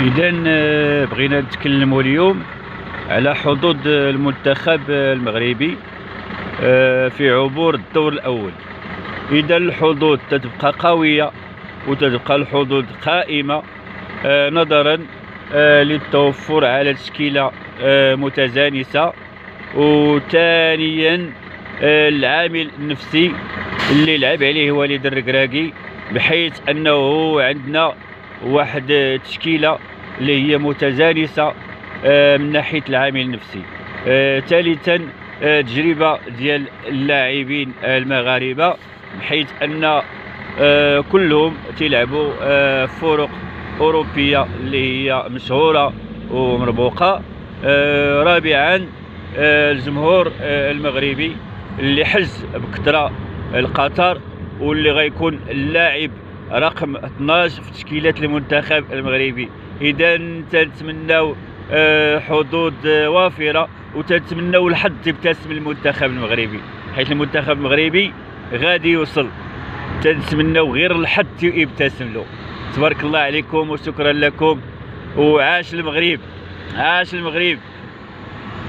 إذا بغينا نتكلموا اليوم على حظوظ المنتخب المغربي في عبور الدور الأول. إذا الحظوظ تتبقى قوية وتتبقى الحظوظ قائمة نظرا للتوفر على تشكيلة متجانسة، وثانيا العامل النفسي اللي لعب عليه وليد الركراكي، بحيث أنه عندنا واحد التشكيلة اللي هي متجانسة من ناحية العامل النفسي. ثالثا تجربة ديال اللاعبين المغاربة، بحيث أن كلهم تيلعبوا فرق أوروبية اللي هي مشهورة ومربوقة. رابعا الجمهور المغربي اللي حز بكثرة القطر، واللي غيكون اللاعب رقم 12 في تشكيلة المنتخب المغربي. إذا تنتمناو حظوظ وافرة، وتنتمناو الحظ يبتسم المنتخب المغربي، حيث المنتخب المغربي غادي يوصل. تنتمناو غير الحظ يبتسم له. تبارك الله عليكم وشكرا لكم، وعاش المغرب، عاش المغرب.